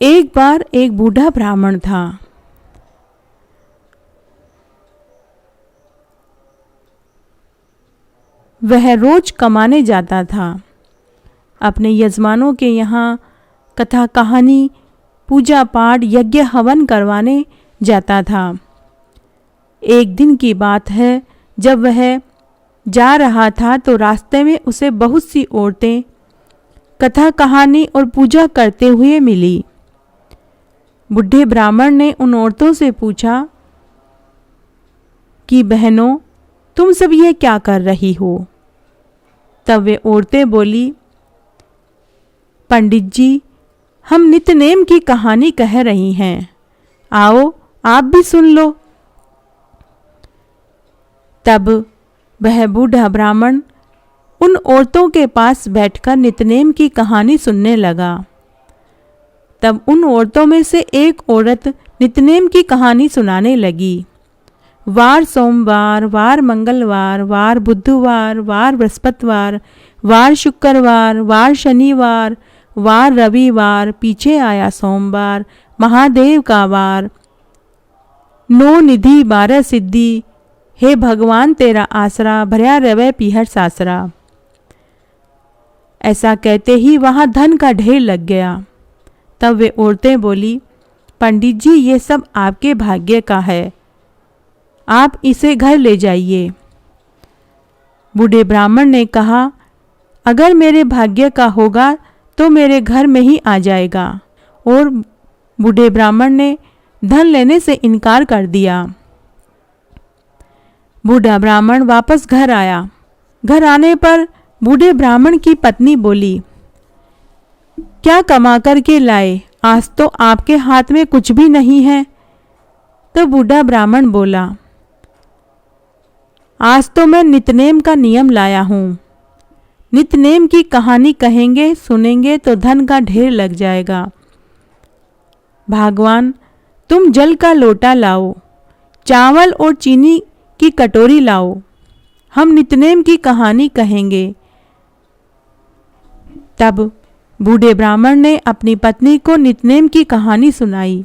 एक बार एक बूढ़ा ब्राह्मण था। वह रोज कमाने जाता था। अपने यजमानों के यहाँ कथा कहानी, पूजा पाठ, यज्ञ हवन करवाने जाता था। एक दिन की बात है, जब वह जा रहा था तो रास्ते में उसे बहुत सी औरतें कथा कहानी और पूजा करते हुए मिली। बूढ़े ब्राह्मण ने उन औरतों से पूछा कि बहनों, तुम सब ये क्या कर रही हो? तब वे औरतें बोली, पंडित जी, हम नित्यनेम की कहानी कह रही हैं, आओ आप भी सुन लो। तब वह बूढ़ा ब्राह्मण उन औरतों के पास बैठकर नित्यनेम की कहानी सुनने लगा। तब उन औरतों में से एक औरत नित्यनेम की कहानी सुनाने लगी। वार सोमवार, वार मंगलवार, वार बुधवार, वार बृहस्पतिवार, वार शुक्रवार, वार शनिवार, वार रविवार, पीछे आया सोमवार, महादेव का वार, 9 निधि 12 सिद्धि, हे भगवान तेरा आसरा, भर्या रवे पीहर सासरा। ऐसा कहते ही वहां धन का ढेर लग गया। तब वे औरतें बोली, पंडित जी, ये सब आपके भाग्य का है, आप इसे घर ले जाइए। बूढ़े ब्राह्मण ने कहा, अगर मेरे भाग्य का होगा तो मेरे घर में ही आ जाएगा। और बूढ़े ब्राह्मण ने धन लेने से इनकार कर दिया। बूढ़ा ब्राह्मण वापस घर आया। घर आने पर बूढ़े ब्राह्मण की पत्नी बोली, क्या कमा कर के लाए? आज तो आपके हाथ में कुछ भी नहीं है। तो बूढ़ा ब्राह्मण बोला, आज तो मैं नित्यनेम का नियम लाया हूँ। नित्यनेम की कहानी कहेंगे, सुनेंगे तो धन का ढेर लग जाएगा। भगवान, तुम जल का लोटा लाओ, चावल और चीनी की कटोरी लाओ, हम नित्यनेम की कहानी कहेंगे। तब बूढ़े ब्राह्मण ने अपनी पत्नी को नित्यनेम की कहानी सुनाई।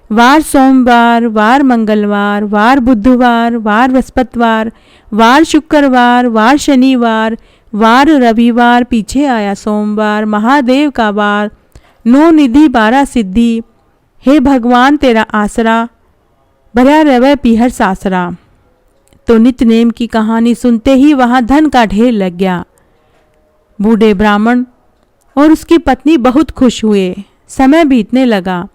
वार सोमवार, वार मंगलवार, वार बुधवार, वार बृहस्पतिवार, वार शुक्रवार, वार शनिवार, वार रविवार, पीछे आया सोमवार, महादेव का वार, 9 निधि 12 सिद्धि, हे भगवान तेरा आसरा, भर्या रवे पीहर सासरा। तो नित्यनेम की कहानी सुनते ही वहां धन का ढेर लग गया। बूढ़े ब्राह्मण और उसकी पत्नी बहुत खुश हुए। समय बीतने लगा।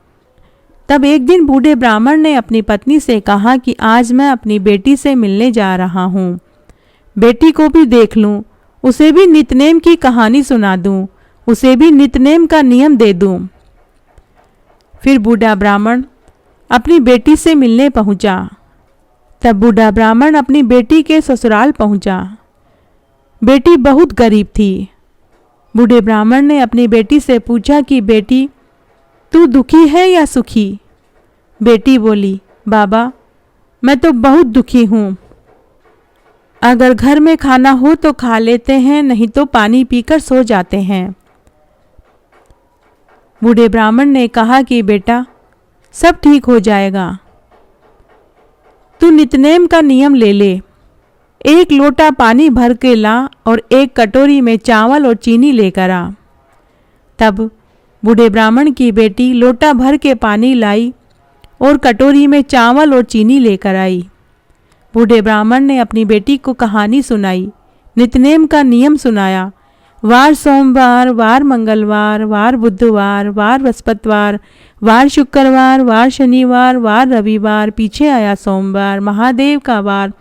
तब एक दिन बूढ़े ब्राह्मण ने अपनी पत्नी से कहा कि आज मैं अपनी बेटी से मिलने जा रहा हूँ। बेटी को भी देख लूँ, उसे भी नित्यनेम की कहानी सुना दूँ, उसे भी नित्यनेम का नियम दे दूँ। फिर बूढ़ा ब्राह्मण अपनी बेटी से मिलने पहुँचा। तब बूढ़ा ब्राह्मण अपनी बेटी के ससुराल पहुँचा। बेटी बहुत गरीब थी। बूढ़े ब्राह्मण ने अपनी बेटी से पूछा कि बेटी, तू दुखी है या सुखी? बेटी बोली, बाबा, मैं तो बहुत दुखी हूँ। अगर घर में खाना हो तो खा लेते हैं, नहीं तो पानी पीकर सो जाते हैं। बूढ़े ब्राह्मण ने कहा कि बेटा, सब ठीक हो जाएगा, तू नित्यनेम का नियम ले ले। एक लोटा पानी भर के ला और एक कटोरी में चावल और चीनी लेकर आ। तब बूढ़े ब्राह्मण की बेटी लोटा भर के पानी लाई और कटोरी में चावल और चीनी लेकर आई। बूढ़े ब्राह्मण ने अपनी बेटी को कहानी सुनाई, नित्यनेम का नियम सुनाया। वार सोमवार, वार मंगलवार, वार बुधवार, वार बृहस्पतिवार, वार शुक्रवार, वार शनिवार, वार रविवार, पीछे आया सोमवार, महादेव का वार,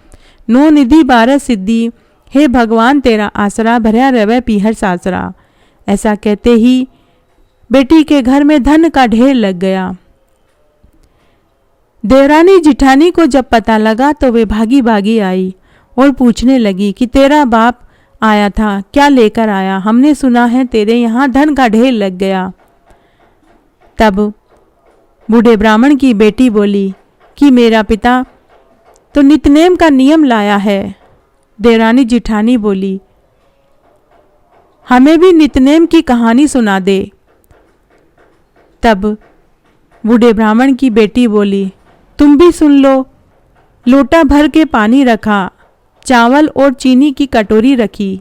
9 निधि 12 सिद्धि, हे भगवान तेरा आसरा, भर्या रवे पीहर सासरा। ऐसा कहते ही बेटी के घर में धन का ढेर लग गया। देवरानी जिठानी को जब पता लगा तो वे भागी भागी आई और पूछने लगी कि तेरा बाप आया था, क्या लेकर आया? हमने सुना है तेरे यहाँ धन का ढेर लग गया। तब बूढ़े ब्राह्मण की बेटी बोली कि मेरा पिता तो नित्यनेम का नियम लाया है। देवरानी जिठानी बोली, हमें भी नित्यनेम की कहानी सुना दे। तब बूढ़े ब्राह्मण की बेटी बोली, तुम भी सुन लो। लोटा भर के पानी रखा, चावल और चीनी की कटोरी रखी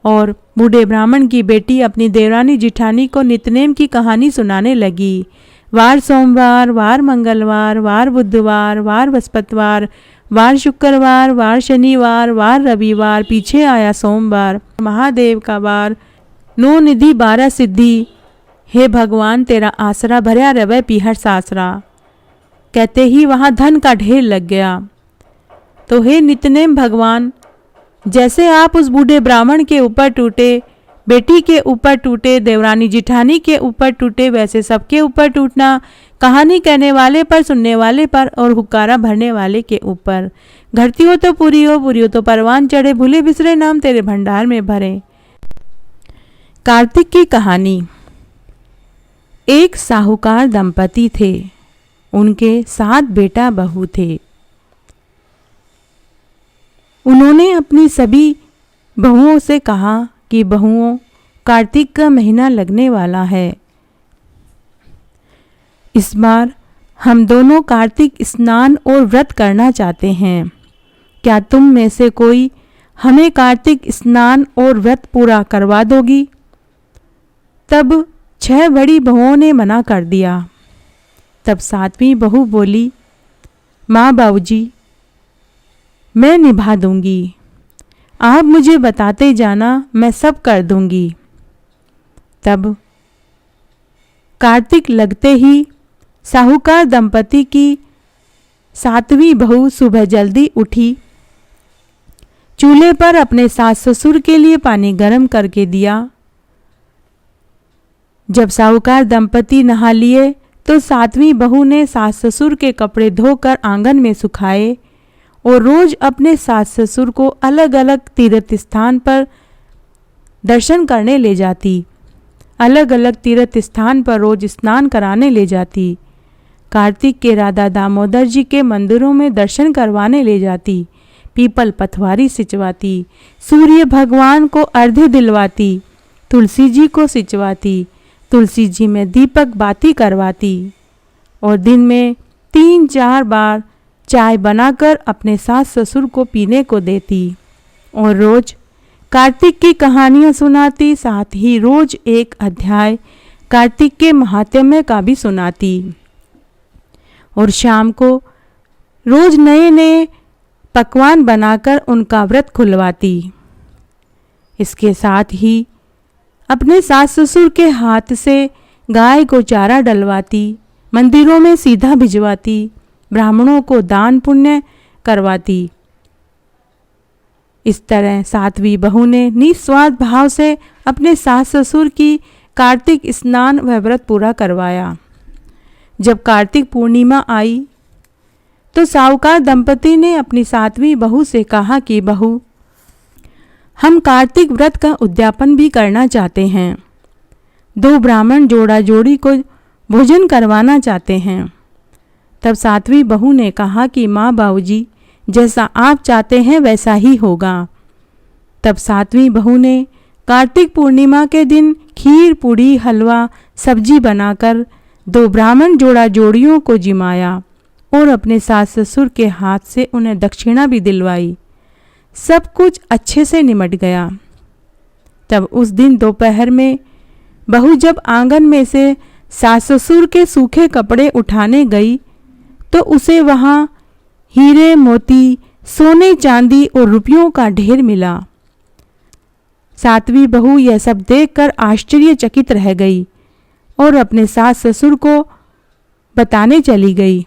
और बूढ़े ब्राह्मण की बेटी अपनी देवरानी जिठानी को नित्यनेम की कहानी सुनाने लगी। वार सोमवार, वार मंगलवार, वार बुधवार, वार बृहस्पतिवार, वार शुक्रवार, वार शनिवार, वार रविवार, पीछे आया सोमवार, महादेव का वार, 9 निधि 12 सिद्धि, हे भगवान तेरा आसरा भरया रवे पीहर सासरा। कहते ही वहाँ धन का ढेर लग गया। तो हे नित्यनेम भगवान, जैसे आप उस बूढ़े ब्राह्मण के ऊपर टूटे, बेटी के ऊपर टूटे, देवरानी जिठानी के ऊपर टूटे, वैसे सबके ऊपर टूटना, कहानी कहने वाले पर, सुनने वाले पर और हुक्कारा भरने वाले के ऊपर। घटती हो तो पूरी हो तो परवान चढ़े, भूले बिसरे नाम तेरे भंडार में भरे। कार्तिक की कहानी। एक साहूकार दंपति थे, उनके 7 बेटा बहू थे। उन्होंने अपनी सभी बहुओं से कहा कि बहुओं, कार्तिक का महीना लगने वाला है। इस बार हम दोनों कार्तिक स्नान और व्रत करना चाहते हैं। क्या तुम में से कोई हमें कार्तिक स्नान और व्रत पूरा करवा दोगी? तब 6 बड़ी बहुओं ने मना कर दिया। तब 7वीं बहू बोली, माँ बाबूजी, मैं निभा दूंगी, आप मुझे बताते जाना, मैं सब कर दूंगी। तब कार्तिक लगते ही साहूकार दंपति की 7वीं बहू सुबह जल्दी उठी, चूल्हे पर अपने सास ससुर के लिए पानी गर्म करके दिया। जब साहूकार दंपति नहा लिए तो 7वीं बहू ने सास ससुर के कपड़े धोकर आंगन में सुखाए और रोज अपने सास ससुर को अलग अलग तीर्थ स्थान पर दर्शन करने ले जाती, अलग अलग तीर्थ स्थान पर रोज स्नान कराने ले जाती, कार्तिक के राधा दामोदर जी के मंदिरों में दर्शन करवाने ले जाती, पीपल पथवारी सिंचवाती, सूर्य भगवान को अर्घ्य दिलवाती, तुलसी जी को सिंचवाती, तुलसी जी में दीपक बाती करवाती और दिन में 3-4 बार चाय बनाकर अपने सास ससुर को पीने को देती और रोज कार्तिक की कहानियाँ सुनाती, साथ ही रोज एक अध्याय कार्तिक के महात्म्य का भी सुनाती और शाम को रोज नए नए पकवान बनाकर उनका व्रत खुलवाती। इसके साथ ही अपने सास ससुर के हाथ से गाय को चारा डलवाती, मंदिरों में सीधा भिजवाती, ब्राह्मणों को दान पुण्य करवाती। इस तरह 7वीं बहू ने निस्वार्थ भाव से अपने सास ससुर की कार्तिक स्नान व व्रत पूरा करवाया। जब कार्तिक पूर्णिमा आई तो साहूकार दंपति ने अपनी 7वीं बहू से कहा कि बहू, हम कार्तिक व्रत का उद्यापन भी करना चाहते हैं, 2 ब्राह्मण जोड़ा जोड़ी को भोजन करवाना चाहते हैं। तब 7वीं बहू ने कहा कि माँ बाबूजी, जैसा आप चाहते हैं वैसा ही होगा। तब 7वीं बहू ने कार्तिक पूर्णिमा के दिन खीर, पूड़ी, हलवा, सब्जी बनाकर 2 ब्राह्मण जोड़ा जोड़ियों को जिमाया और अपने सास ससुर के हाथ से उन्हें दक्षिणा भी दिलवाई। सब कुछ अच्छे से निमट गया। तब उस दिन दोपहर में बहू जब आंगन में से सास ससुर के सूखे कपड़े उठाने गई तो उसे वहाँ हीरे, मोती, सोने, चांदी और रुपयों का ढेर मिला। 7वीं बहू यह सब देखकर आश्चर्यचकित रह गई और अपने सास ससुर को बताने चली गई।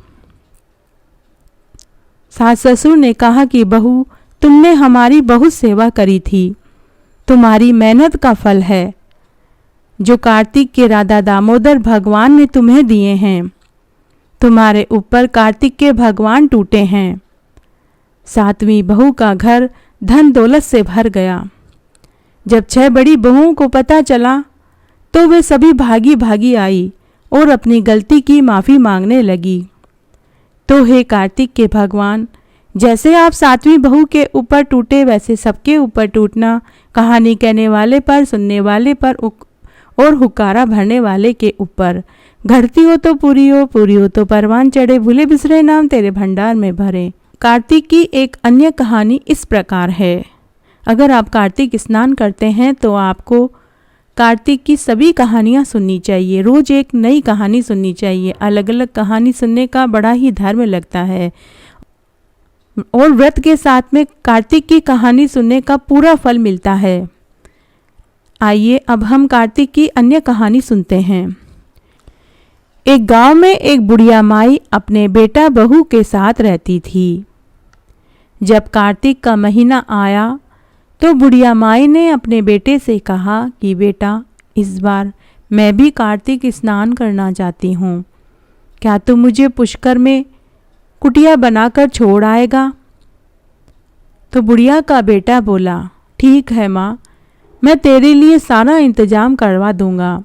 सास ससुर ने कहा कि बहू, तुमने हमारी बहुत सेवा करी थी, तुम्हारी मेहनत का फल है जो कार्तिक के राधा दामोदर भगवान ने तुम्हें दिए हैं। तुम्हारे ऊपर कार्तिक के भगवान टूटे हैं। 7वीं बहू का घर धन दौलत से भर गया। जब 6 बड़ी बहुओं को पता चला तो वे सभी भागी भागी आई और अपनी गलती की माफ़ी मांगने लगी। तो हे कार्तिक के भगवान, जैसे आप 7वीं बहू के ऊपर टूटे वैसे सबके ऊपर टूटना, कहानी कहने वाले पर, सुनने वाले पर और हुक्कारा भरने वाले के ऊपर। घड़ती हो तो पूरी हो, पूरी हो तो परवान चढ़े, भूले बिसरे नाम तेरे भंडार में भरे। कार्तिक की एक अन्य कहानी इस प्रकार है। अगर आप कार्तिक स्नान करते हैं तो आपको कार्तिक की सभी कहानियाँ सुननी चाहिए। रोज़ एक नई कहानी सुननी चाहिए। अलग अलग कहानी सुनने का बड़ा ही धर्म लगता है और व्रत के साथ में कार्तिक की कहानी सुनने का पूरा फल मिलता है। आइए अब हम कार्तिक की अन्य कहानी सुनते हैं। एक गांव में एक बुढ़िया माई अपने बेटा बहू के साथ रहती थी। जब कार्तिक का महीना आया तो बुढ़िया माई ने अपने बेटे से कहा कि बेटा, इस बार मैं भी कार्तिक स्नान करना चाहती हूँ, क्या तू मुझे पुष्कर में कुटिया बनाकर छोड़ आएगा? तो बुढ़िया का बेटा बोला, ठीक है माँ, मैं तेरे लिए सारा इंतजाम करवा दूंगा।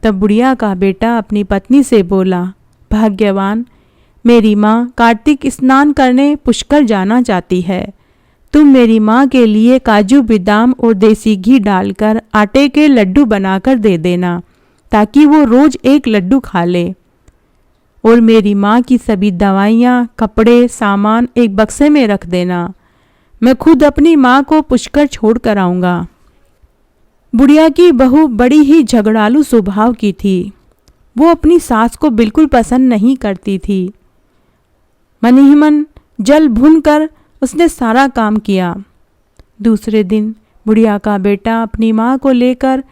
तब बुढ़िया का बेटा अपनी पत्नी से बोला, भाग्यवान, मेरी माँ कार्तिक स्नान करने पुष्कर जाना चाहती है। तुम मेरी माँ के लिए काजू बादाम और देसी घी डालकर आटे के लड्डू बनाकर दे देना, ताकि वो रोज़ एक लड्डू खा ले। और मेरी माँ की सभी दवाइयाँ, कपड़े, सामान एक बक्से में रख देना। मैं खुद अपनी माँ को पुष्कर छोड़ कर आऊँगा। बुढ़िया की बहू बड़ी ही झगड़ालू स्वभाव की थी। वो अपनी सास को बिल्कुल पसंद नहीं करती थी। मन ही मन जल भून कर उसने सारा काम किया। दूसरे दिन बुढ़िया का बेटा अपनी माँ को लेकर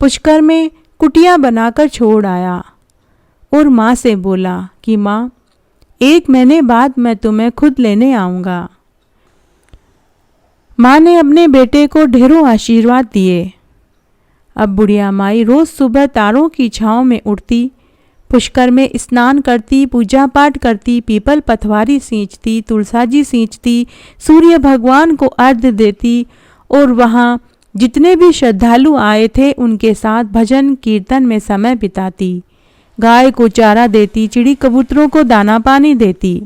पुष्कर में कुटिया बनाकर छोड़ आया और माँ से बोला कि माँ, 1 महीने बाद मैं तुम्हें खुद लेने आऊँगा। माँ ने अपने बेटे को ढेरों आशीर्वाद दिए। अब बुढ़िया माई रोज़ सुबह तारों की छाँव में उठती, पुष्कर में स्नान करती, पूजा पाठ करती, पीपल पथवारी सींचती, तुलसाजी सींचती, सूर्य भगवान को अर्घ्य देती और वहाँ जितने भी श्रद्धालु आए थे उनके साथ भजन कीर्तन में समय बिताती। गाय को चारा देती, चिड़ी कबूतरों को दाना पानी देती।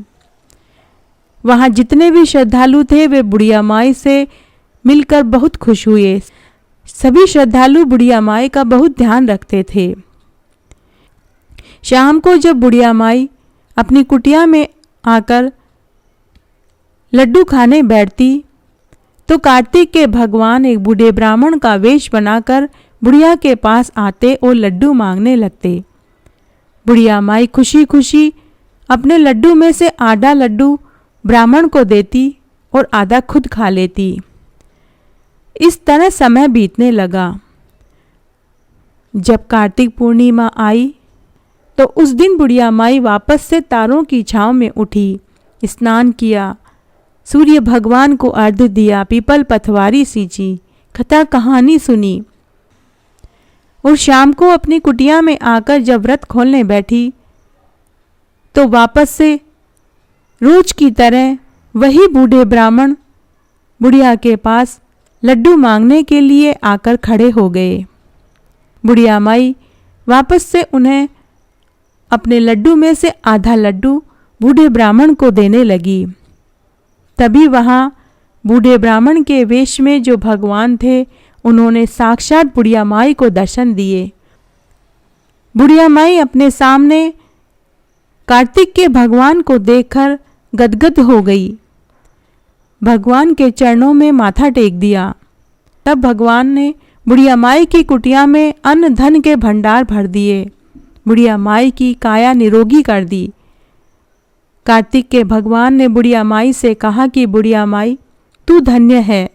वहाँ जितने भी श्रद्धालु थे वे बुढ़िया माई से मिलकर बहुत खुश हुए। सभी श्रद्धालु बुढ़िया माई का बहुत ध्यान रखते थे। शाम को जब बुढ़िया माई अपनी कुटिया में आकर लड्डू खाने बैठती तो कार्तिक के भगवान एक बूढ़े ब्राह्मण का वेश बनाकर बुढ़िया के पास आते और लड्डू मांगने लगते। बुढ़िया माई खुशी खुशी अपने लड्डू में से आधा लड्डू ब्राह्मण को देती और आधा खुद खा लेती। इस तरह समय बीतने लगा। जब कार्तिक पूर्णिमा आई तो उस दिन बुढ़िया माई वापस से तारों की छाँव में उठी, स्नान किया, सूर्य भगवान को अर्घ्य दिया, पीपल पथवारी सींची, कथा कहानी सुनी और शाम को अपनी कुटिया में आकर जब व्रत खोलने बैठी तो वापस से रोज की तरह वही बूढ़े ब्राह्मण बुढ़िया के पास लड्डू मांगने के लिए आकर खड़े हो गए। बुढ़िया माई वापस से उन्हें अपने लड्डू में से आधा लड्डू बूढ़े ब्राह्मण को देने लगी। तभी वहाँ बूढ़े ब्राह्मण के वेश में जो भगवान थे उन्होंने साक्षात बुढ़िया माई को दर्शन दिए। बुढ़िया माई अपने सामने कार्तिक के भगवान को देखकर गदगद हो गई। भगवान के चरणों में माथा टेक दिया। तब भगवान ने बुढ़िया माई की कुटिया में अन्न धन के भंडार भर दिए। बुढ़िया माई की काया निरोगी कर दी। कार्तिक के भगवान ने बुढ़िया माई से कहा कि बुढ़िया माई, तू धन्य है,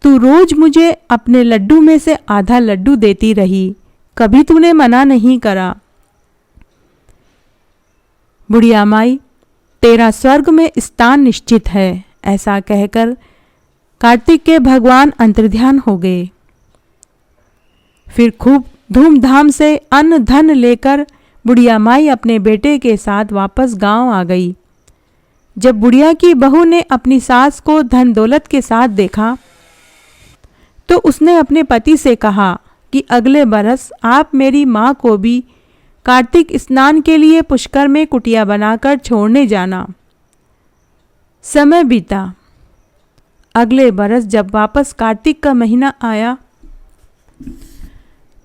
तू रोज मुझे अपने लड्डू में से आधा लड्डू देती रही, कभी तूने मना नहीं करा। बुढ़िया माई, तेरा स्वर्ग में स्थान निश्चित है। ऐसा कहकर कार्तिक के भगवान अंतर्ध्यान हो गए। फिर खूब धूमधाम से अन्न धन लेकर बुढ़िया माई अपने बेटे के साथ वापस गांव आ गई। जब बुढ़िया की बहू ने अपनी सास को धन दौलत के साथ देखा तो उसने अपने पति से कहा कि अगले बरस आप मेरी माँ को भी कार्तिक स्नान के लिए पुष्कर में कुटिया बनाकर छोड़ने जाना। समय बीता। अगले बरस जब वापस कार्तिक का महीना आया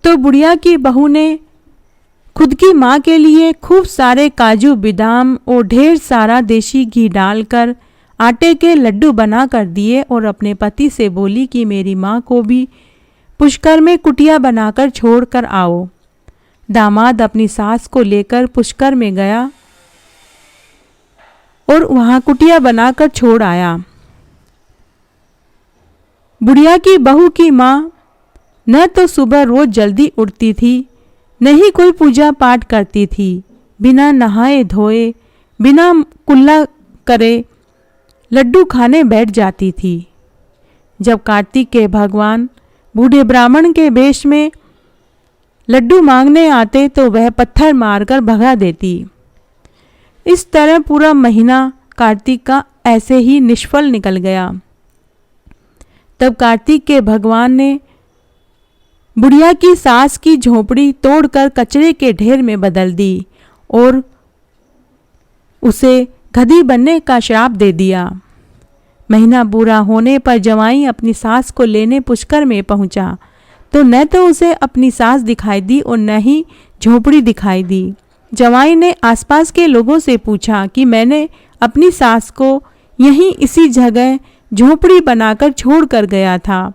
तो बुढ़िया की बहू ने खुद की माँ के लिए खूब सारे काजू बादाम और ढेर सारा देसी घी डालकर आटे के लड्डू बना कर दिए और अपने पति से बोली कि मेरी माँ को भी पुष्कर में कुटिया बनाकर छोड़ कर आओ। दामाद अपनी सास को लेकर पुष्कर में गया और वहाँ कुटिया बनाकर छोड़ आया। बुढ़िया की बहू की माँ न तो सुबह रोज जल्दी उठती थी, न ही कोई पूजा पाठ करती थी। बिना नहाए धोए, बिना कुल्ला करे लड्डू खाने बैठ जाती थी। जब कार्तिक के भगवान बूढ़े ब्राह्मण के वेश में लड्डू मांगने आते तो वह पत्थर मारकर भगा देती। इस तरह पूरा महीना कार्तिक का ऐसे ही निष्फल निकल गया। तब कार्तिक के भगवान ने बुढ़िया की सास की झोपड़ी तोड़कर कचरे के ढेर में बदल दी और उसे गधी बनने का श्राप दे दिया। महीना पूरा होने पर जवाई अपनी सास को लेने पुष्कर में पहुंचा तो न तो उसे अपनी सास दिखाई दी और न ही झोपड़ी दिखाई दी। जवाई ने आसपास के लोगों से पूछा कि मैंने अपनी सास को यहीं इसी जगह झोपड़ी बनाकर छोड़ कर गया था,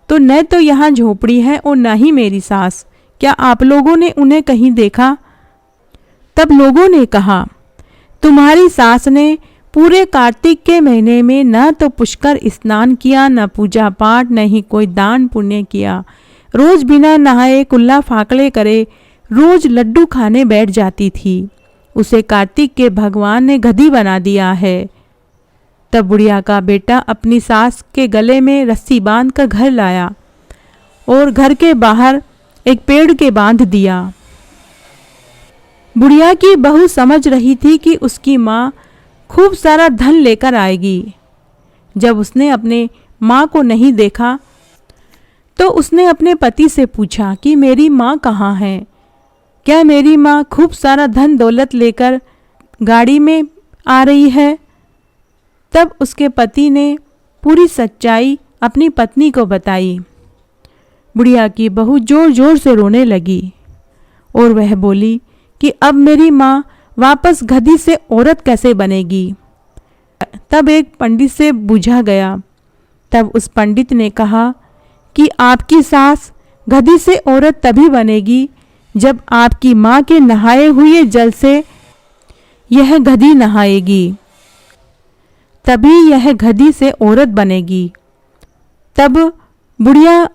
तो न तो यहाँ झोपड़ी है और न ही मेरी सास। क्या आप लोगों ने उन्हें कहीं देखा? तब लोगों ने कहा, तुम्हारी सास ने पूरे कार्तिक के महीने में न तो पुष्कर स्नान किया, न पूजा पाठ, न ही कोई दान पुण्य किया। रोज बिना नहाए कुल्ला फाकड़े करे रोज लड्डू खाने बैठ जाती थी। उसे कार्तिक के भगवान ने गधी बना दिया है। तब बुढ़िया का बेटा अपनी सास के गले में रस्सी बांधकर घर लाया और घर के बाहर एक पेड़ के बांध दिया। बुढ़िया की बहू समझ रही थी कि उसकी माँ खूब सारा धन लेकर आएगी। जब उसने अपने माँ को नहीं देखा तो उसने अपने पति से पूछा कि मेरी माँ कहाँ है? क्या मेरी माँ खूब सारा धन दौलत लेकर गाड़ी में आ रही है? तब उसके पति ने पूरी सच्चाई अपनी पत्नी को बताई। बुढ़िया की बहू जोर जोर से रोने लगी और वह बोली कि अब मेरी माँ वापस गधी से औरत कैसे बनेगी? तब एक पंडित से पूछा गया। तब उस पंडित ने कहा कि आपकी सास गधी से औरत तभी बनेगी जब आपकी माँ के नहाए हुए जल से यह गधी नहाएगी, तभी यह गधी से औरत बनेगी। तब बुढ़िया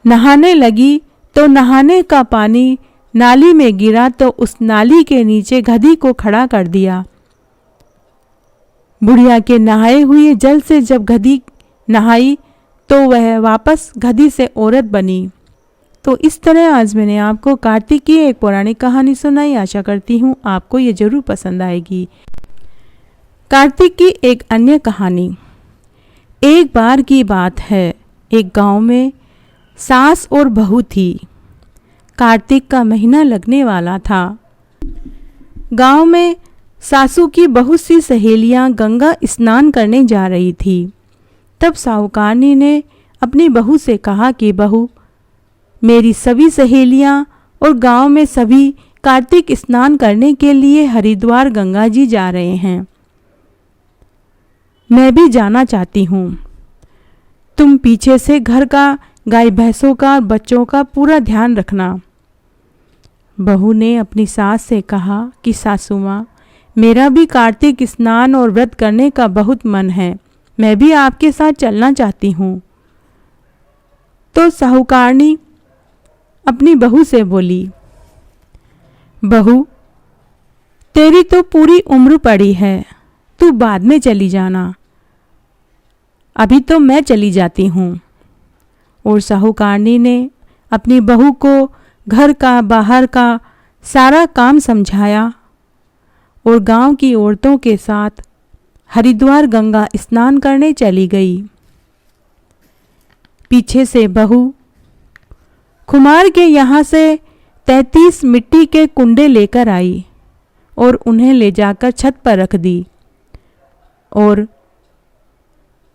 नहाने लगी तो नहाने का पानी नाली में गिरा तो उस नाली के नीचे गधी को खड़ा कर दिया। बुढ़िया के नहाए हुए जल से जब गधी नहाई तो वह वापस गधी से औरत बनी। तो इस तरह आज मैंने आपको कार्तिक की एक पौराणिक कहानी सुनाई। आशा करती हूँ आपको ये जरूर पसंद आएगी। कार्तिक की एक अन्य कहानी। एक बार की बात है, एक गांव में सास और बहू थी। कार्तिक का महीना लगने वाला था। गांव में सासू की बहुत सी सहेलियां गंगा स्नान करने जा रही थी। तब साहूकारनी ने अपनी बहू से कहा कि बहू, मेरी सभी सहेलियां और गांव में सभी कार्तिक स्नान करने के लिए हरिद्वार गंगा जी जा रहे हैं। मैं भी जाना चाहती हूँ। तुम पीछे से घर का, गाय भैंसों का, बच्चों का पूरा ध्यान रखना। बहू ने अपनी सास से कहा कि सासू माँ, मेरा भी कार्तिक स्नान और व्रत करने का बहुत मन है, मैं भी आपके साथ चलना चाहती हूँ। तो साहूकारनी अपनी बहू से बोली, बहू, तेरी तो पूरी उम्र पड़ी है, तू बाद में चली जाना, अभी तो मैं चली जाती हूँ। और साहूकारनी ने अपनी बहू को घर का, बाहर का सारा काम समझाया और गांव की औरतों के साथ हरिद्वार गंगा स्नान करने चली गई। पीछे से बहू कुमार के यहाँ से 33 मिट्टी के कुंडे लेकर आई और उन्हें ले जाकर छत पर रख दी। और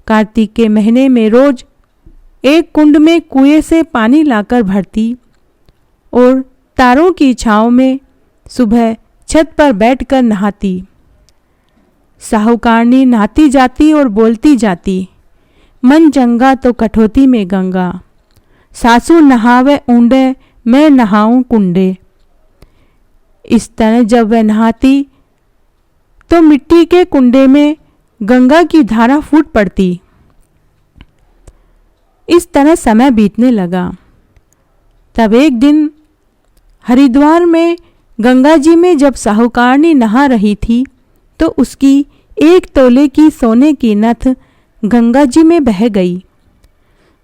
कार्तिक के महीने में रोज एक कुंड में कुएं से पानी लाकर भरती और तारों की छाँव में सुबह छत पर बैठकर नहाती। साहूकारनी नहाती जाती और बोलती जाती, मन चंगा तो कठौती में गंगा, सासू नहावे ऊंडे मैं नहाऊं कुंडे। इस तरह जब वह नहाती तो मिट्टी के कुंडे में गंगा की धारा फूट पड़ती। इस तरह समय बीतने लगा। तब एक दिन हरिद्वार में गंगा जी में जब साहूकारनी नहा रही थी तो उसकी 1 तोले की सोने की नथ गंगा जी में बह गई।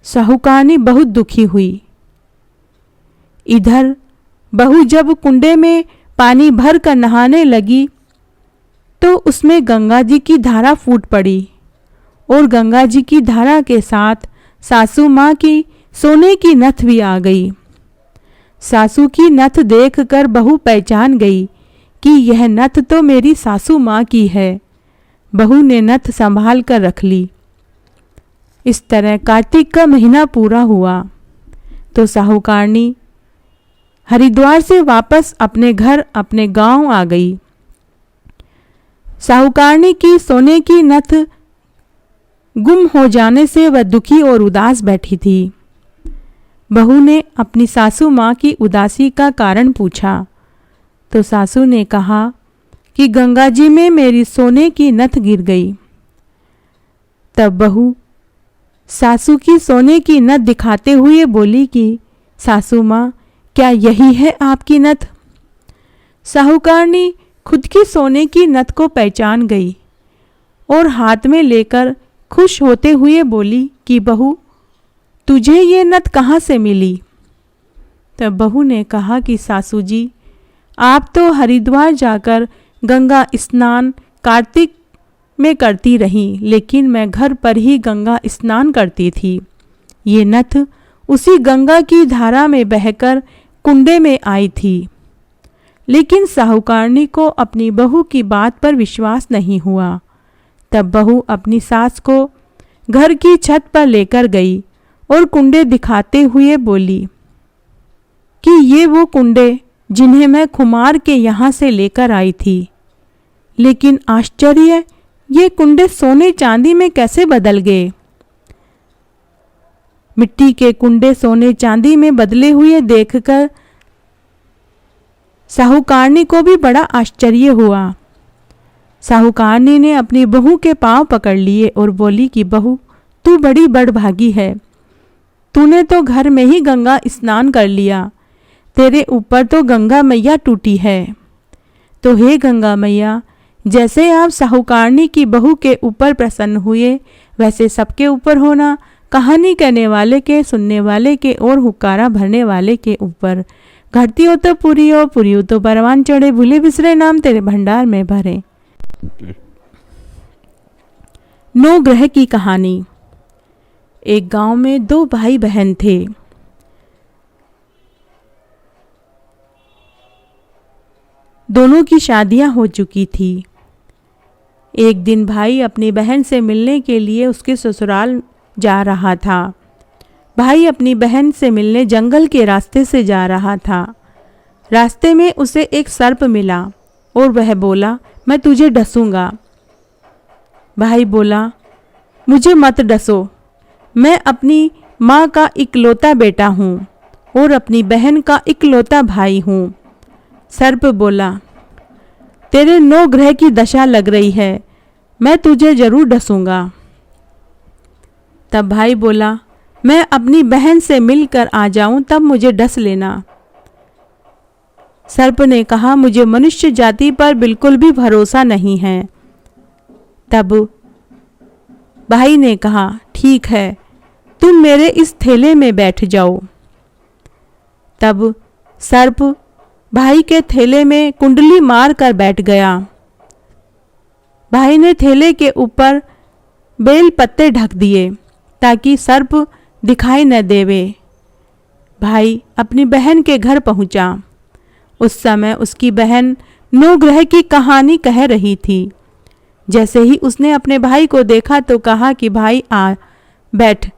साहूकारनी बहुत दुखी हुई। इधर बहू जब कुंडे में पानी भर कर नहाने लगी तो उसमें गंगा जी की धारा फूट पड़ी और गंगा जी की धारा के साथ सासू माँ की सोने की नथ भी आ गई। सासू की नथ देखकर बहू पहचान गई कि यह नथ तो मेरी सासू माँ की है। बहू ने नथ संभाल कर रख ली। इस तरह कार्तिक का महीना पूरा हुआ तो साहूकारनी हरिद्वार से वापस अपने घर अपने गांव आ गई। साहूकारनी की सोने की नथ गुम हो जाने से वह दुखी और उदास बैठी थी। बहू ने अपनी सासू माँ की उदासी का कारण पूछा तो सासू ने कहा कि गंगा जी में मेरी सोने की नथ गिर गई। तब बहू सासू की सोने की नथ दिखाते हुए बोली कि सासू माँ, क्या यही है आपकी नथ? साहूकारनी खुद की सोने की नथ को पहचान गई और हाथ में लेकर खुश होते हुए बोली कि बहू, तुझे ये नथ कहाँ से मिली? तब बहू ने कहा कि सासू जी, आप तो हरिद्वार जाकर गंगा स्नान कार्तिक में करती रहीं, लेकिन मैं घर पर ही गंगा स्नान करती थी। ये नथ उसी गंगा की धारा में बहकर कुंडे में आई थी। लेकिन साहूकारनी को अपनी बहू की बात पर विश्वास नहीं हुआ। तब बहू अपनी सास को घर की छत पर लेकर गई और कुंडे दिखाते हुए बोली कि ये वो कुंडे जिन्हें मैं खुमार के यहाँ से लेकर आई थी। लेकिन आश्चर्य, ये कुंडे सोने चांदी में कैसे बदल गए? मिट्टी के कुंडे सोने चांदी में बदले हुए देखकर साहूकारनी को भी बड़ा आश्चर्य हुआ। साहूकारनी ने अपनी बहू के पांव पकड़ लिए और बोली कि बहू, तू बड़ी बड़भागी है। तूने तो घर में ही गंगा स्नान कर लिया। तेरे ऊपर तो गंगा मैया टूटी है। तो हे गंगा मैया, जैसे आप साहूकारनी की बहू के ऊपर प्रसन्न हुए, वैसे सबके ऊपर होना। कहानी कहने वाले के, सुनने वाले के और हुक्कारा भरने वाले के ऊपर। घटती हो तो पूरी हो, पूरी हो तो परवान चढ़े, भूले बिसरे नाम तेरे भंडार में भरे। 9 ग्रह की कहानी। एक गांव में 2 भाई बहन थे। दोनों की शादियां हो चुकी थी। एक दिन भाई अपनी बहन से मिलने के लिए उसके ससुराल जा रहा था। भाई अपनी बहन से मिलने जंगल के रास्ते से जा रहा था। रास्ते में उसे एक सर्प मिला और वह बोला, मैं तुझे डसूंगा। भाई बोला, मुझे मत डसो, मैं अपनी माँ का इकलौता बेटा हूँ और अपनी बहन का इकलौता भाई हूँ। सर्प बोला, तेरे 9 ग्रह की दशा लग रही है, मैं तुझे जरूर डसूंगा। तब भाई बोला, मैं अपनी बहन से मिलकर आ जाऊं तब मुझे डस लेना। सर्प ने कहा, मुझे मनुष्य जाति पर बिल्कुल भी भरोसा नहीं है। तब भाई ने कहा, ठीक है, तुम मेरे इस थैले में बैठ जाओ। तब सर्प भाई के थैले में कुंडली मार कर बैठ गया। भाई ने थैले के ऊपर बेल पत्ते ढक दिए ताकि सर्प दिखाई न देवे। भाई अपनी बहन के घर पहुंचा। उस समय उसकी बहन 9 ग्रह की कहानी कह रही थी। जैसे ही उसने अपने भाई को देखा तो कहा कि भाई आ बैठ।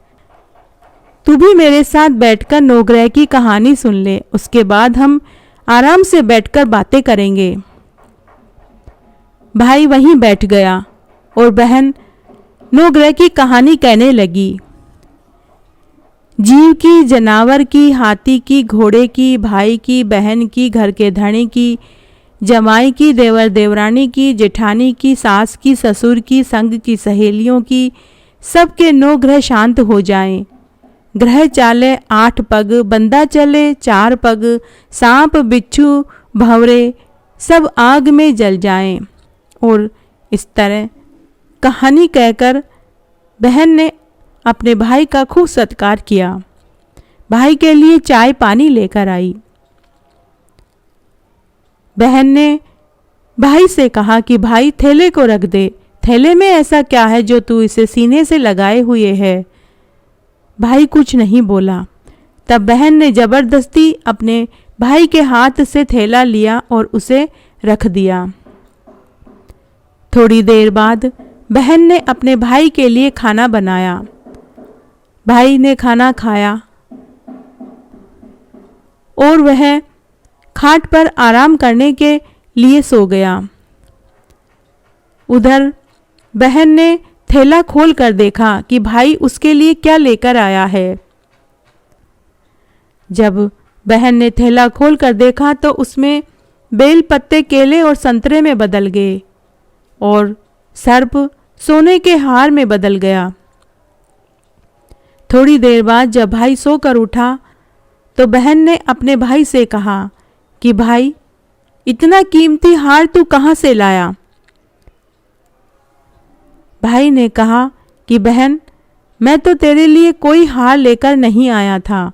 तू भी मेरे साथ बैठकर नौग्रह की कहानी सुन ले, उसके बाद हम आराम से बैठकर बातें करेंगे। भाई वहीं बैठ गया और बहन नौग्रह की कहानी कहने लगी। जीव की, जानवर की, हाथी की, घोड़े की, भाई की, बहन की, घर के धनी की, जमाई की, देवर देवरानी की, जेठानी की, सास की, ससुर की, संग की सहेलियों की, सबके 9 ग्रह शांत हो जाएं। ग्रह चाले 8 पग, बंदा चले 4 पग, सांप बिच्छू भंवरे सब आग में जल जाएं। और इस तरह कहानी कहकर बहन ने अपने भाई का खूब सत्कार किया। भाई के लिए चाय पानी लेकर आई। बहन ने भाई से कहा कि भाई थैले को रख दे, थैले में ऐसा क्या है जो तू इसे सीने से लगाए हुए है। भाई कुछ नहीं बोला। तब बहन ने जबरदस्ती अपने भाई के हाथ से थैला लिया और उसे रख दिया। थोड़ी देर बाद बहन ने अपने भाई के लिए खाना बनाया। भाई ने खाना खाया और वह खाट पर आराम करने के लिए सो गया। उधर बहन ने थैला खोल कर देखा कि भाई उसके लिए क्या लेकर आया है। जब बहन ने थैला खोल कर देखा तो उसमें बेल पत्ते, केले और संतरे में बदल गए और सर्प सोने के हार में बदल गया। थोड़ी देर बाद जब भाई सोकर उठा तो बहन ने अपने भाई से कहा कि भाई इतना कीमती हार तू कहाँ से लाया। भाई ने कहा कि बहन मैं तो तेरे लिए कोई हार लेकर नहीं आया था,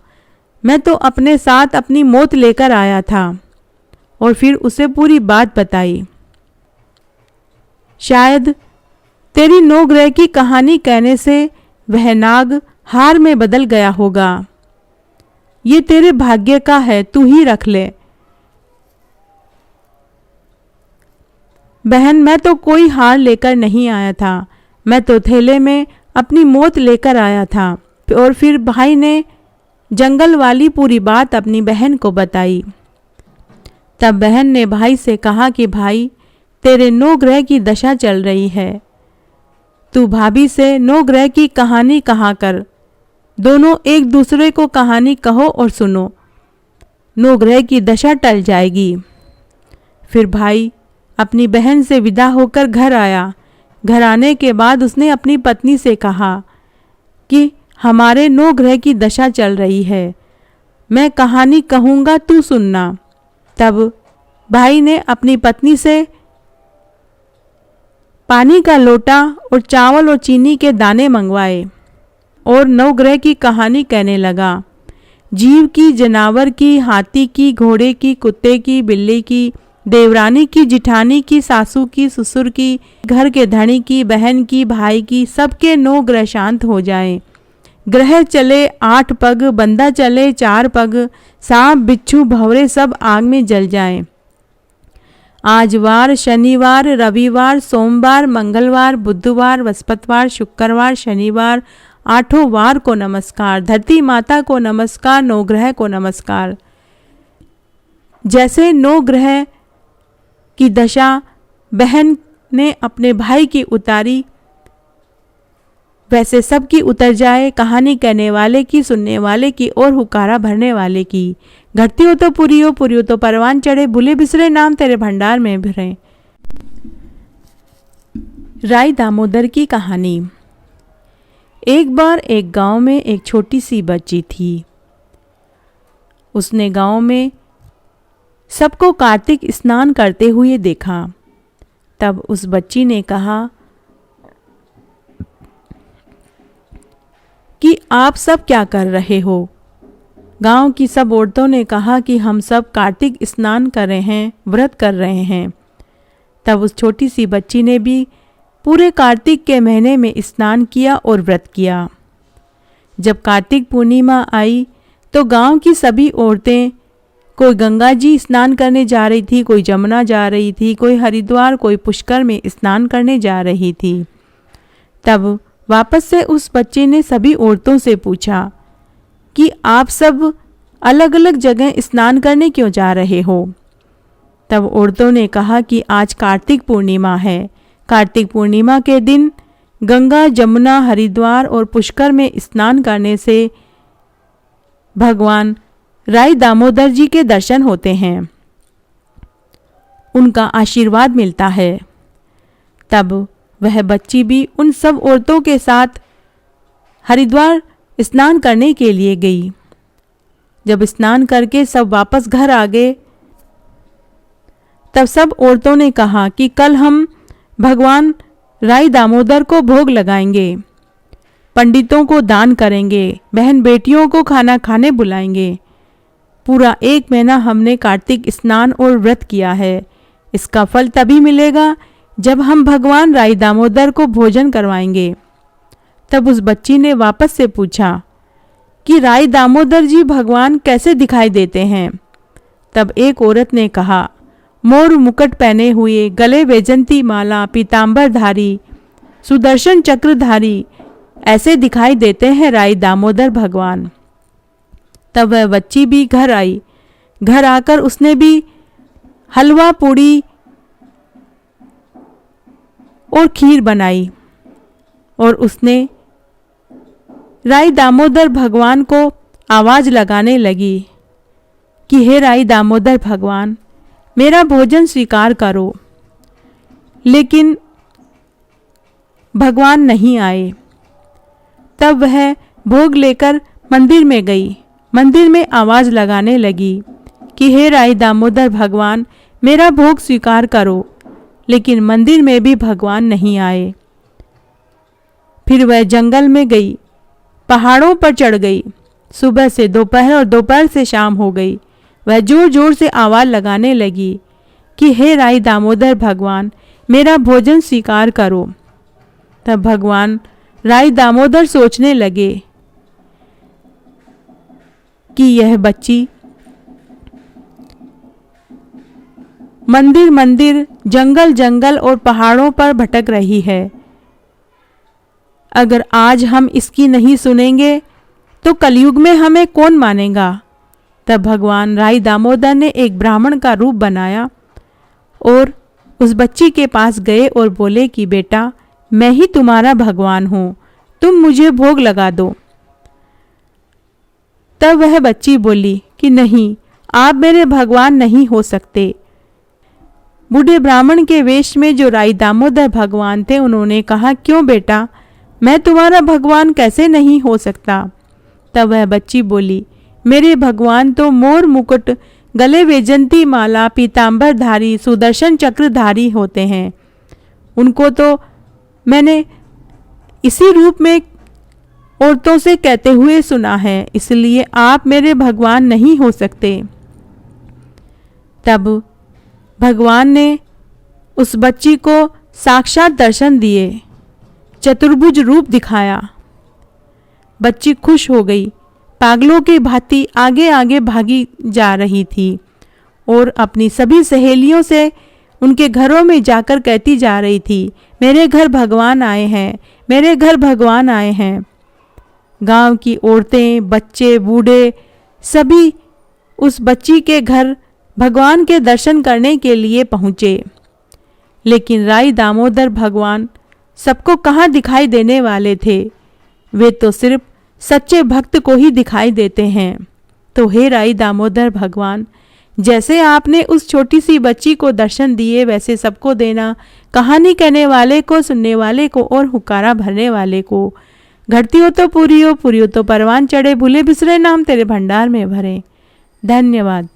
मैं तो अपने साथ अपनी मौत लेकर आया था। और फिर उसे पूरी बात बताई। शायद तेरी 9 ग्रह की कहानी कहने से वह नाग हार में बदल गया होगा। ये तेरे भाग्य का है, तू ही रख ले। बहन मैं तो कोई हार लेकर नहीं आया था, मैं तो थैले में अपनी मौत लेकर आया था। और फिर भाई ने जंगल वाली पूरी बात अपनी बहन को बताई। तब बहन ने भाई से कहा कि भाई तेरे 9 ग्रह की दशा चल रही है, तू भाभी से 9 ग्रह की कहानी कहा कर, दोनों एक दूसरे को कहानी कहो और सुनो, 9 ग्रह की दशा टल जाएगी। फिर भाई अपनी बहन से विदा होकर घर आया। घर आने के बाद उसने अपनी पत्नी से कहा कि हमारे 9 ग्रह की दशा चल रही है, मैं कहानी कहूँगा तू सुनना। तब भाई ने अपनी पत्नी से पानी का लोटा और चावल और चीनी के दाने मंगवाए और 9 ग्रह की कहानी कहने लगा। जीव की, जानवर की, हाथी की, घोड़े की, कुत्ते की, बिल्ली की, देवरानी की, जिठानी की, सासू की, ससुर की, घर के धनी की, बहन की, भाई की, सबके 9 ग्रह शांत हो जाएं। ग्रह चले 8 पग, बंदा चले 4 पग, सांप बिच्छू भंवरे सब आग में जल जाएं। आज वार, शनिवार, रविवार, सोमवार, मंगलवार, बुधवार, बृहस्पतिवार, शुक्रवार, शनिवार, 8 वार को नमस्कार। धरती माता को नमस्कार, 9 ग्रह को नमस्कार। जैसे 9 ग्रह की दशा बहन ने अपने भाई की उतारी, वैसे सबकी उतर जाए। कहानी कहने वाले की, सुनने वाले की और हुकारा भरने वाले की। घटती हो तो पूरी हो, पूरी हो तो परवान चढ़े, भूले बिसरे नाम तेरे भंडार में भरे। राय दामोदर की कहानी। एक बार एक गांव में एक छोटी सी बच्ची थी। उसने गांव में सबको कार्तिक स्नान करते हुए देखा। तब उस बच्ची ने कहा कि आप सब क्या कर रहे हो। गांव की सब औरतों ने कहा कि हम सब कार्तिक स्नान कर रहे हैं, व्रत कर रहे हैं। तब उस छोटी सी बच्ची ने भी पूरे कार्तिक के महीने में स्नान किया और व्रत किया। जब कार्तिक पूर्णिमा आई तो गांव की सभी औरतें, कोई गंगा जी स्नान करने जा रही थी, कोई जमुना जा रही थी, कोई हरिद्वार, कोई पुष्कर में स्नान करने जा रही थी। तब वापस से उस बच्चे ने सभी औरतों से पूछा कि आप सब अलग अलग जगह स्नान करने क्यों जा रहे हो? तब औरतों ने कहा कि आज कार्तिक पूर्णिमा है। कार्तिक पूर्णिमा के दिन गंगा, जमुना, हरिद्वार और पुष्कर में स्नान करने से भगवान राई दामोदर जी के दर्शन होते हैं, उनका आशीर्वाद मिलता है। तब वह बच्ची भी उन सब औरतों के साथ हरिद्वार स्नान करने के लिए गई। जब स्नान करके सब वापस घर आ गए, तब सब औरतों ने कहा कि कल हम भगवान राई दामोदर को भोग लगाएंगे, पंडितों को दान करेंगे, बहन बेटियों को खाना खाने बुलाएंगे। पूरा 1 महीना हमने कार्तिक स्नान और व्रत किया है। इसका फल तभी मिलेगा जब हम भगवान राई दामोदर को भोजन करवाएंगे। तब उस बच्ची ने वापस से पूछा कि राई दामोदर जी भगवान कैसे दिखाई देते हैं? तब एक औरत ने कहा, मोर मुकुट पहने हुए, गले वैजंती माला, पीतांबरधारी, सुदर्शन चक्रधारी, ऐसे दिखाई देते हैं राई दामोदर भगवान। तब वह बच्ची भी घर आई। घर आकर उसने भी हलवा, पूड़ी और खीर बनाई और उसने राई दामोदर भगवान को आवाज़ लगाने लगी कि हे राई दामोदर भगवान, मेरा भोजन स्वीकार करो। लेकिन भगवान नहीं आए। तब वह भोग लेकर मंदिर में गई। मंदिर में आवाज़ लगाने लगी कि हे राई दामोदर भगवान, मेरा भोग स्वीकार करो। लेकिन मंदिर में भी भगवान नहीं आए। फिर वह जंगल में गई, पहाड़ों पर चढ़ गई। सुबह से दोपहर और दोपहर से शाम हो गई। वह जोर जोर से आवाज़ लगाने लगी कि हे राई दामोदर भगवान, मेरा भोजन स्वीकार करो। तब भगवान राई दामोदर सोचने लगे कि यह बच्ची मंदिर मंदिर, जंगल जंगल और पहाड़ों पर भटक रही है। अगर आज हम इसकी नहीं सुनेंगे तो कलयुग में हमें कौन मानेगा? तब भगवान राई दामोदर ने एक ब्राह्मण का रूप बनाया और उस बच्ची के पास गए और बोले कि बेटा, मैं ही तुम्हारा भगवान हूँ, तुम मुझे भोग लगा दो। तब वह बच्ची बोली कि नहीं, आप मेरे भगवान नहीं हो सकते। बूढ़े ब्राह्मण के वेश में जो राई दामोदर भगवान थे, उन्होंने कहा, क्यों बेटा, मैं तुम्हारा भगवान कैसे नहीं हो सकता? तब वह बच्ची बोली, मेरे भगवान तो मोर मुकुट, गले वैजंती माला, पीतांबरधारी, सुदर्शन चक्रधारी होते हैं। उनको तो मैंने इसी रूप में औरतों से कहते हुए सुना है, इसलिए आप मेरे भगवान नहीं हो सकते। तब भगवान ने उस बच्ची को साक्षात दर्शन दिए, चतुर्भुज रूप दिखाया। बच्ची खुश हो गई, पागलों की भांति आगे आगे भागी जा रही थी और अपनी सभी सहेलियों से उनके घरों में जाकर कहती जा रही थी, मेरे घर भगवान आए हैं, मेरे घर भगवान आए हैं। गांव की औरतें, बच्चे, बूढ़े सभी उस बच्ची के घर भगवान के दर्शन करने के लिए पहुँचे। लेकिन राई दामोदर भगवान सबको कहाँ दिखाई देने वाले थे? वे तो सिर्फ सच्चे भक्त को ही दिखाई देते हैं। तो हे राई दामोदर भगवान, जैसे आपने उस छोटी सी बच्ची को दर्शन दिए, वैसे सबको देना, कहानी कहने वाले को, सुनने वाले को और हुक्कारा भरने वाले को। घटती हो तो पूरी हो, पूरी हो तो परवान चढ़े, भूले बिसरे नाम तेरे भंडार में भरे। धन्यवाद।